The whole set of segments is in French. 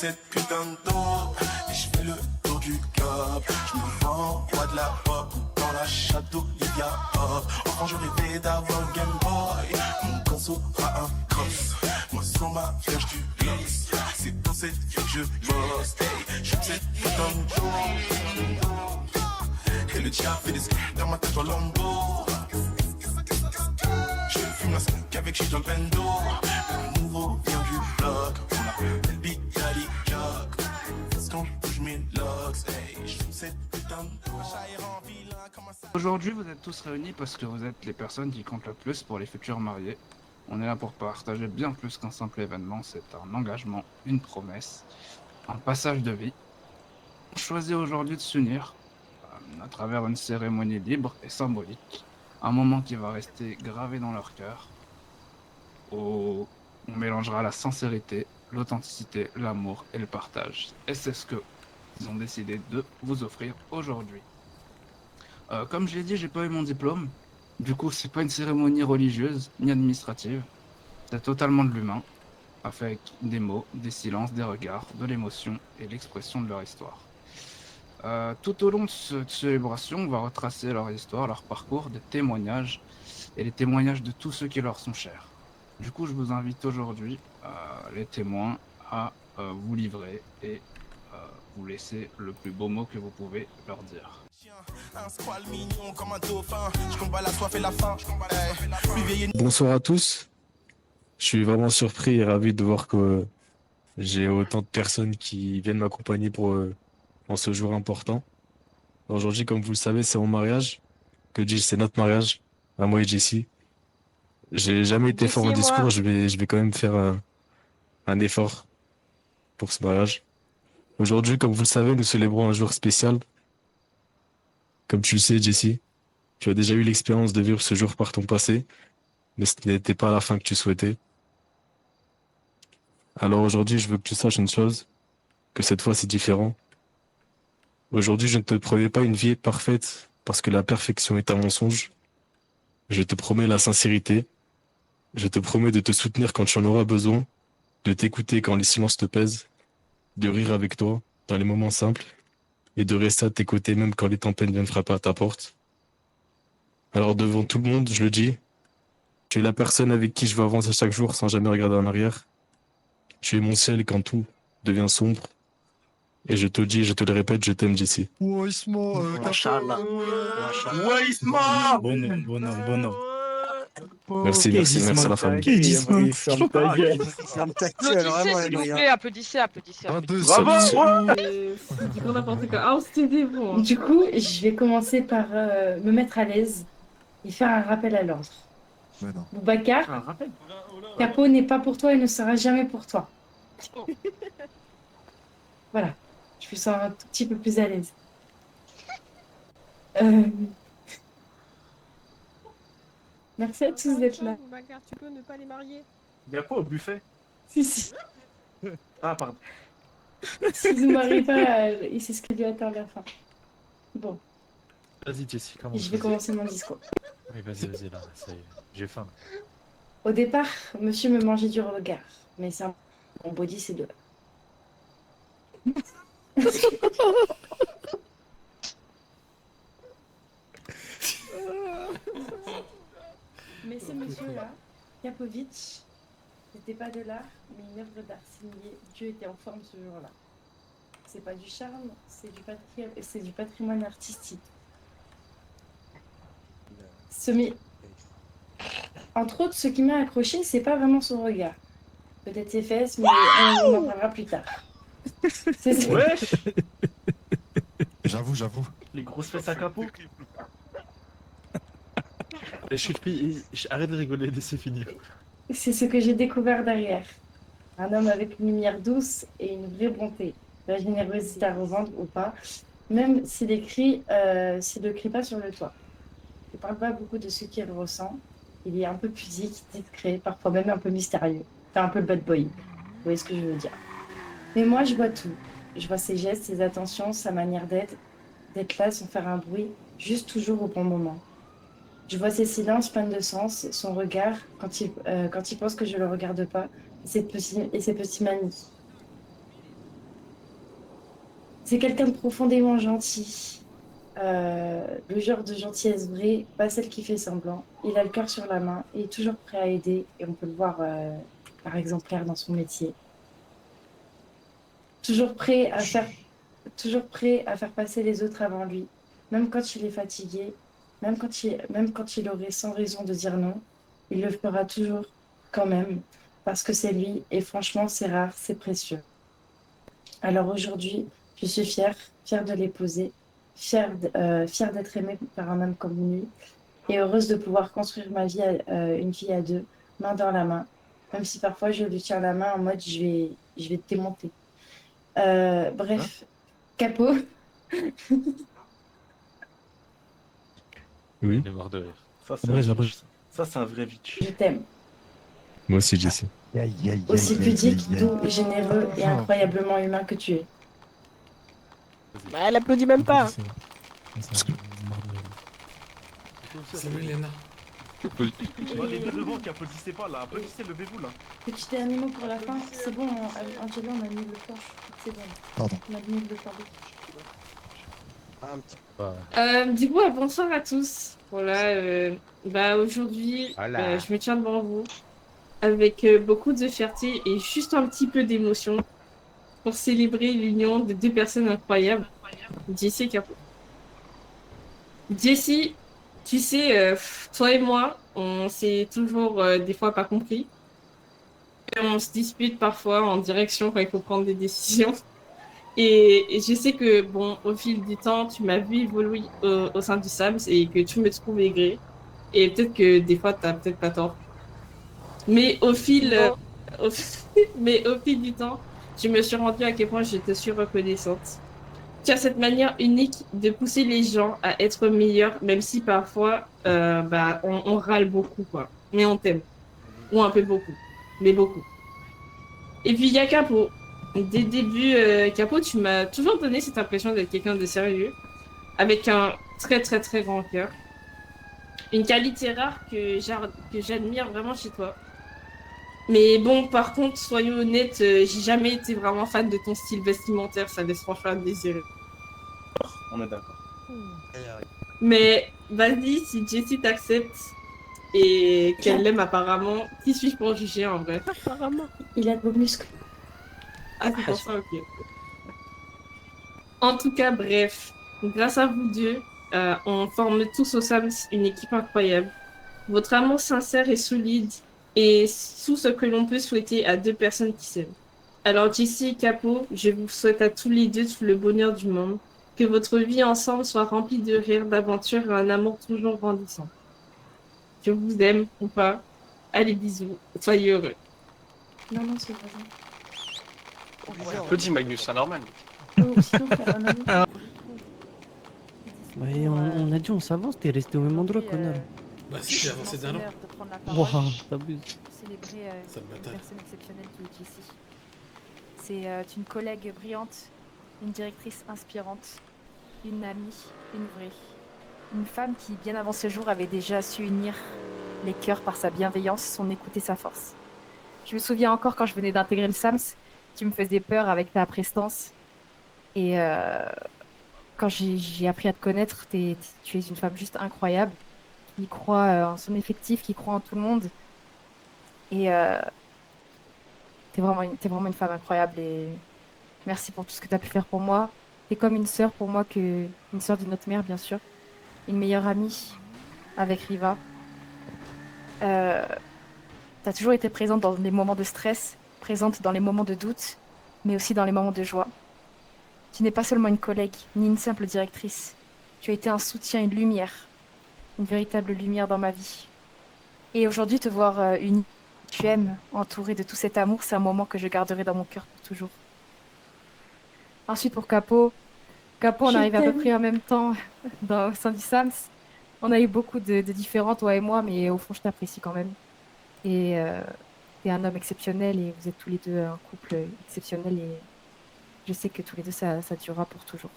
cette putain de dos. Et je fais le tour du globe. Je me vends, roi de la pop. Dans la château, il y a hop. Enfant, je rêvais d'avoir un Game Boy. Mon conso a un cross. Moi, sans ma flèche du loss. C'est dans cette vie que je bosse. Hey, je fais cette putain de dos. Et le diable fait des skis dans ma tête en lambeau. Je fume la skunk avec shit dans le bendo. Le nouveau vient du bloc. On l'appelle Big Daddy Jock. C'est quand je bouge mes locks. Hey, je fume cette putain de Aujourd'hui, vous êtes tous réunis parce que vous êtes les personnes qui comptent le plus pour les futurs mariés. On est là pour partager bien plus qu'un simple événement. C'est un engagement, une promesse, un passage de vie. On choisit aujourd'hui de s'unir à travers une cérémonie libre et symbolique. Un moment qui va rester gravé dans leur cœur. Où on mélangera la sincérité, l'authenticité, l'amour et le partage. Et c'est ce que ils ont décidé de vous offrir aujourd'hui. Comme je l'ai dit, j'ai pas eu mon diplôme. Du coup, c'est pas une cérémonie religieuse ni administrative. C'est totalement de l'humain, avec des mots, des silences, des regards, de l'émotion et l'expression de leur histoire. Tout au long de cette célébration, on va retracer leur histoire, leur parcours, des témoignages et les témoignages de tous ceux qui leur sont chers. Du coup, je vous invite aujourd'hui, les témoins, à vous livrer et vous laisser le plus beau mot que vous pouvez leur dire. Bonsoir à tous. Je suis vraiment surpris et ravi de voir que j'ai autant de personnes qui viennent m'accompagner en ce jour important. Aujourd'hui, comme vous le savez, c'est mon mariage. Que dis-je, c'est notre mariage, à moi et Jessie. J'ai jamais été fort en discours, je vais quand même faire un effort pour ce mariage. Aujourd'hui, comme vous le savez, nous célébrons un jour spécial. Comme tu le sais, Jessie, tu as déjà eu l'expérience de vivre ce jour par ton passé, mais ce n'était pas la fin que tu souhaitais. Alors aujourd'hui, je veux que tu saches une chose, que cette fois c'est différent. Aujourd'hui, je ne te promets pas une vie parfaite, parce que la perfection est un mensonge. Je te promets la sincérité. Je te promets de te soutenir quand tu en auras besoin, de t'écouter quand les silences te pèsent, de rire avec toi dans les moments simples, et de rester à tes côtés même quand les tempêtes viennent frapper à ta porte. Alors devant tout le monde, je le dis, tu es la personne avec qui je veux avancer chaque jour sans jamais regarder en arrière. Tu es mon ciel quand tout devient sombre. Et je te le dis, je te le répète, je t'aime, Jessie. Machallah. Bonhomme. Merci à la famille. Ferme ta gueule. Applaudissez, s'il vous plaît, applaudissez. Du coup, n'importe quoi. Ah, c'était bon. Du coup, je vais commencer par me mettre à l'aise et faire un rappel à l'ordre. Boubacar, Capo n'est pas pour toi et ne sera jamais pour toi. Voilà, je me sens un tout petit peu plus à l'aise. Merci à tous d'être là. Boubacar, tu peux ne pas les marier. Il y a quoi au buffet? Si. Ah, pardon. Si vous ne mariez pas, c'est ce qui lui attend à la fin. Bon, Vas-y, Jessie, commence. je vais commencer mon discours. Oui, vas-y, là, ça y est, j'ai faim. Au départ, monsieur me mangeait du regard, mais c'est mon body, c'est de Mais ce monsieur-là, Kapovic, n'était pas de l'art, mais une œuvre d'art signée. Dieu était en forme ce jour-là. C'est pas du charme, c'est du patrimoine artistique. Entre autres, ce qui m'a accroché, c'est pas vraiment son regard. Peut-être ses fesses, mais on en parlera plus tard. C'est ça. Wesh. J'avoue. Les grosses fesses à capot. Je suis arrête de rigoler, laissez finir. C'est ce que j'ai découvert derrière. Un homme avec une lumière douce et une vraie bonté. La générosité à revendre ou pas, même s'il ne crie pas sur le toit. Il ne parle pas beaucoup de ce qu'il ressent. Il est un peu pudique, discret, parfois même un peu mystérieux. C'est un peu le bad boy. Vous voyez ce que je veux dire. Mais moi, je vois tout. Je vois ses gestes, ses attentions, sa manière d'être là sans faire un bruit, juste toujours au bon moment. Je vois ses silences pleins de sens, son regard quand il pense que je ne le regarde pas, et ses petits manies. C'est quelqu'un de profondément gentil. Le genre de gentillesse vraie, pas celle qui fait semblant. Il a le cœur sur la main, il est toujours prêt à aider et on peut le voir par exemplaire dans son métier. Toujours prêt à faire, toujours prêt à faire passer les autres avant lui, même quand il est fatigué, même quand il aurait sans raison de dire non, il le fera toujours quand même parce que c'est lui et franchement c'est rare, c'est précieux. Alors aujourd'hui, je suis fière de l'épouser, fière d'être aimée par un homme comme lui et heureuse de pouvoir construire une vie à deux, main dans la main, même si parfois je lui tiens la main en mode je vais te démonter. Bref, Capot, Oui, Il est mort de rire. Ça, Après, j'ai appris- ça, c'est un vrai bitch. je t'aime. moi aussi, Jessie. Aussi pudique, doux, généreux et incroyablement humain que tu es. Bah, elle applaudit même pas. Salut Léna. Oh, les deux devant qui applaudissaient pas là, applaudissez, levez-vous là. Petit dernier mot pour la fin, c'est bon, Angelo, on a mis le fort. C'est bon. Pardon. On a mis le fort. Du coup, bonsoir à tous. Voilà, aujourd'hui, je me tiens devant vous avec beaucoup de fierté et juste un petit peu d'émotion pour célébrer l'union de deux personnes incroyables, Jessie et Capot. Jessie, tu sais, toi et moi, on s'est toujours des fois pas compris. Et on se dispute parfois en direction quand il faut prendre des décisions. Et je sais que, bon, au fil du temps, tu m'as vu évoluer au sein du SAMS et que tu me trouves aigré. Et peut-être que des fois, t'as peut-être pas tort. Mais mais au fil du temps, je me suis rendue à quel point je te suis reconnaissante. Tu as cette manière unique de pousser les gens à être meilleurs, même si parfois, on râle beaucoup, quoi. Mais on t'aime. Ou un peu beaucoup. Mais beaucoup. Et puis, il y a Capot. Dès le début, Capot, tu m'as toujours donné cette impression d'être quelqu'un de sérieux, avec un très très très grand cœur. Une qualité rare que j'admire vraiment chez toi. Mais bon, par contre, soyons honnêtes, j'ai jamais été vraiment fan de ton style vestimentaire, ça laisse franchement à désirer. On est d'accord. Mais vas-y, si Jessie t'accepte et qu'elle l'aime apparemment, qui suis-je pour juger en vrai? Apparemment. Il a de beaux muscles. Ah, c'est pour ça, ok. En tout cas, bref, grâce à vous deux, on forme tous au SAMS une équipe incroyable. Votre amour sincère et solide est tout ce que l'on peut souhaiter à deux personnes qui s'aiment. Alors, Jessie et Capot, je vous souhaite à tous les deux tout le bonheur du monde. Que votre vie ensemble soit remplie de rires, d'aventures et un amour toujours grandissant. Je vous aime ou pas. Allez, bisous. Soyez heureux. Non, c'est vrai. Applaudis Magnus, c'est normal. Ouais, on a dit on s'avance, t'es resté au même endroit, connard. Bah si, j'ai avancé d'un an. Waouh, t'abuses. Célébrer Ça me une m'attaque. personne exceptionnelle qui est Jessie. C'est une collègue brillante, une directrice inspirante, une amie, une vraie. Une femme qui, bien avant ce jour, avait déjà su unir les cœurs par sa bienveillance, son écoute et sa force. Je me souviens encore quand je venais d'intégrer le SAMS, tu me faisais peur avec ta prestance. Et quand j'ai appris à te connaître, tu es une femme juste incroyable, qui croit en son effectif, qui croit en tout le monde. Et t'es vraiment une femme incroyable et merci pour tout ce que tu as pu faire pour moi. T'es comme une sœur pour moi, une sœur d'une autre mère, bien sûr. Une meilleure amie avec Riva. T'as toujours été présente dans les moments de stress, présente dans les moments de doute, mais aussi dans les moments de joie. Tu n'es pas seulement une collègue, ni une simple directrice. Tu as été un soutien, une lumière. Une véritable lumière dans ma vie. Et aujourd'hui, te voir unie, tu aimes, entourée de tout cet amour, c'est un moment que je garderai dans mon cœur pour toujours. Ensuite, pour Capot, on arrive à peu près en même temps au sein du SAMS. On a eu beaucoup de différends, toi et moi, mais au fond, je t'apprécie quand même. Et t'es un homme exceptionnel et vous êtes tous les deux un couple exceptionnel et je sais que tous les deux, ça durera pour toujours.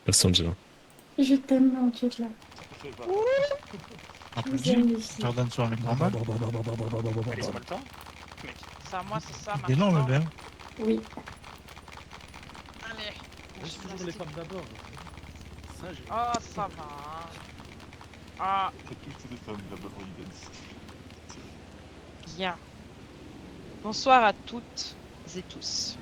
Merci, Angela. Je t'aime, Angela. Jordan sur un mec normal. C'est pas le temps. Mec, c'est à moi, c'est ça. Il est énorme, le verre. Oui. Laisse toujours les femmes d'abord. Ça, j'ai... Oh, ça va. Hein. Ah, Toutes les femmes d'abord, bien. Bonsoir à toutes et tous.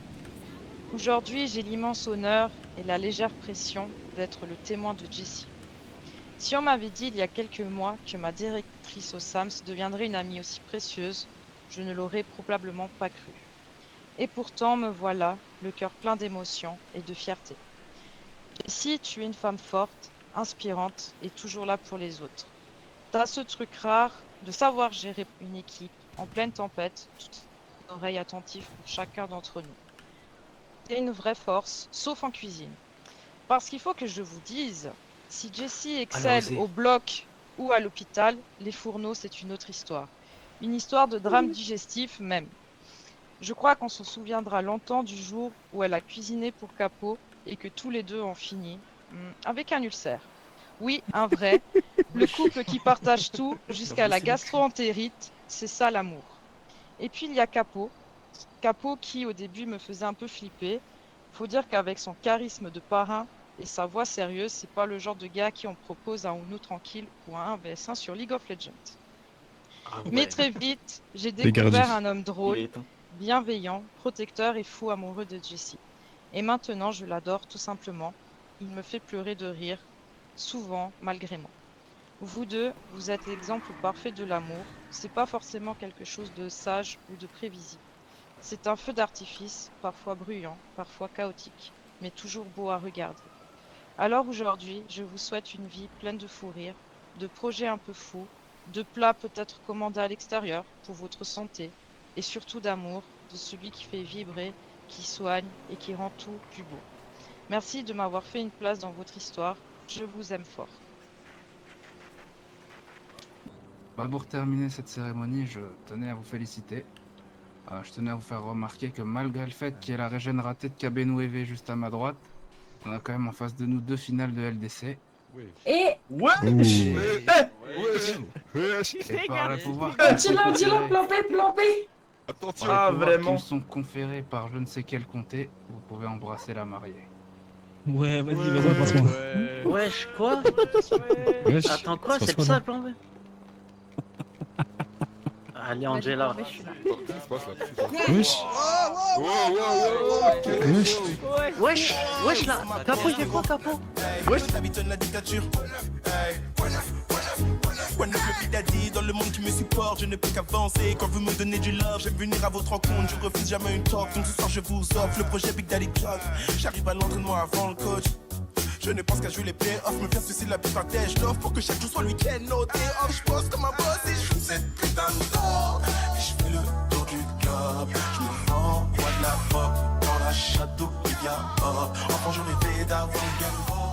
Aujourd'hui, j'ai l'immense honneur et la légère pression d'être le témoin de Jessie. Si on m'avait dit il y a quelques mois que ma directrice au SAMS deviendrait une amie aussi précieuse, je ne l'aurais probablement pas cru. Et pourtant, me voilà, le cœur plein d'émotions et de fierté. Jessie, tu es une femme forte, inspirante et toujours là pour les autres. T'as ce truc rare de savoir gérer une équipe en pleine tempête, tout une oreille attentive pour chacun d'entre nous. T'es une vraie force, sauf en cuisine. Parce qu'il faut que je vous dise, si Jessie excelle au bloc ou à l'hôpital, les fourneaux, c'est une autre histoire. Une histoire de drame digestif même. Je crois qu'on se souviendra longtemps du jour où elle a cuisiné pour Capot et que tous les deux ont fini avec un ulcère. Oui, un vrai. Le couple qui partage tout jusqu'à la gastro-entérite, c'est ça l'amour. Et puis il y a Capot. Capot qui au début me faisait un peu flipper. Faut dire qu'avec son charisme de parrain et sa voix sérieuse, c'est pas le genre de gars qui on propose un Uno tranquille ou un 1vs1 sur League of Legends. Mais très vite, j'ai découvert un homme drôle, bienveillant, protecteur et fou amoureux de Jessie. Et maintenant, je l'adore tout simplement. Il me fait pleurer de rire, souvent malgré moi. Vous deux, vous êtes l'exemple parfait de l'amour. C'est pas forcément quelque chose de sage ou de prévisible. C'est un feu d'artifice, parfois bruyant, parfois chaotique, mais toujours beau à regarder. Alors aujourd'hui, je vous souhaite une vie pleine de fou rire, de projets un peu fous, de plats peut-être commandés à l'extérieur pour votre santé, et surtout d'amour, de celui qui fait vibrer, qui soigne et qui rend tout plus beau. Merci de m'avoir fait une place dans votre histoire. Je vous aime fort. Pour terminer cette cérémonie, je tenais à vous féliciter. Je tenais à vous faire remarquer que malgré le fait qu'il y ait la régène ratée de KB9EV juste à ma droite, on a quand même en face de nous 2 finales de LDC. Et Et par le pouvoir dis-le, planté. Attention. Ah, vraiment. Qui sont conférés par je ne sais quel comté, vous pouvez embrasser la mariée. Ouais, vas-y, passe-moi. Wesh, quoi? Attends, quoi? C'est ça, plan B? Allez, Angela. Wesh. Wesh, là. Capot, il fait quoi, Capot? Wesh, t'habites la dictature. One up le bidadi, dans le monde qui me supporte, je ne peux qu'avancer. Quand vous me donnez du love, j'aime venir à votre rencontre. Je refuse jamais une talk, donc ce soir je vous offre le projet Big Daddy Club. J'arrive à l'entraînement avant le coach. Je ne pense qu'à jouer les play-offs, me faire ceci la putain tête. Je l'offre pour que chaque jour soit le week-end noté off. Je pense comme un boss et je joue cette putain de tour. Et je fais le tour du globe. Je me rends roi de la pop. Dans la château, il y a hop. Enfant, je rêvais d'avoir une Game Boy.